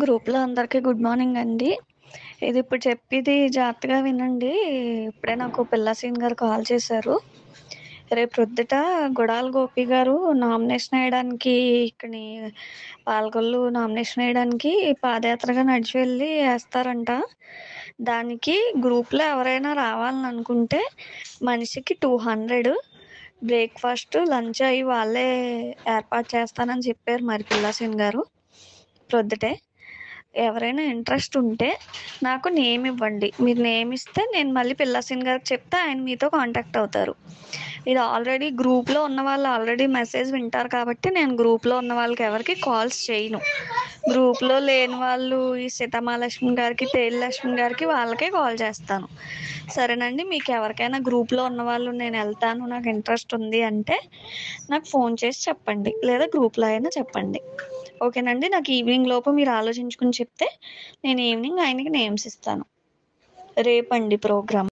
గ్రూప్‌లో అందరికీ good morning అండి. ఇది ఇప్పుడు చెప్పేది జాగ్రత్తగా వినండి. ఇప్పుడే నాకు పిల్ల సీన్ గారు కాల్ చేశారు. రేపు ప్రొద్దుట గుడాల గోపి గారు నామినేషన్ ఎయడానికి ఇక్కడి పాలకొల్లు నామినేషన్ ఎయడానికి పాదయాత్రగా నడిచి వెళ్లి ఏస్తారంట. దానికి గ్రూప్‌లో ఎవరైనా రావాలని అనుకుంటే మనిషికి 200 బ్రేక్‌ఫాస్ట్, లంచ్ అయి వాళ్ళే ఏర్పాటు చేస్తానని చెప్పారు మరి పిల్ల సీన్ గారు ప్రొద్దుటే. ఎవరైనా ఇంట్రెస్ట్ ఉంటే నాకు నేమ్ ఇవ్వండి. మీరు నేమ్ ఇస్తే నేను మళ్ళీ పిల్ల సీన్ గారికి చెప్తే ఆయన మీతో కాంటాక్ట్ అవుతారు. ఇది ఆల్రెడీ గ్రూప్‌లో ఉన్న వాళ్ళు ఆల్రెడీ మెసేజ్ వింటారు కాబట్టి నేను గ్రూప్‌లో ఉన్న వాళ్ళకి ఎవరికీ కాల్స్ చేయను. గ్రూప్‌లో లేని వాళ్ళు ఈ సీతమహాలక్ష్మి గారికి, తేలి లక్ష్మి గారికి వాళ్ళకే కాల్ చేస్తాను. సరేనండి. మీకు ఎవరికైనా గ్రూప్‌లో ఉన్నవాళ్ళు నేను ఎళ్తాను, నాకు ఇంట్రెస్ట్ ఉంది అంటే నాకు ఫోన్ చేసి చెప్పండి. లేదా గ్రూప్‌లో అయినా చెప్పండి. ఓకేనండి. నాకు ఈవినింగ్ లోపు మీరు ఆలోచించుకొని చెప్తే నేను ఈవినింగ్ ఆయనకి నేమ్స్ ఇస్తాను. రేపండి ప్రోగ్రామ్.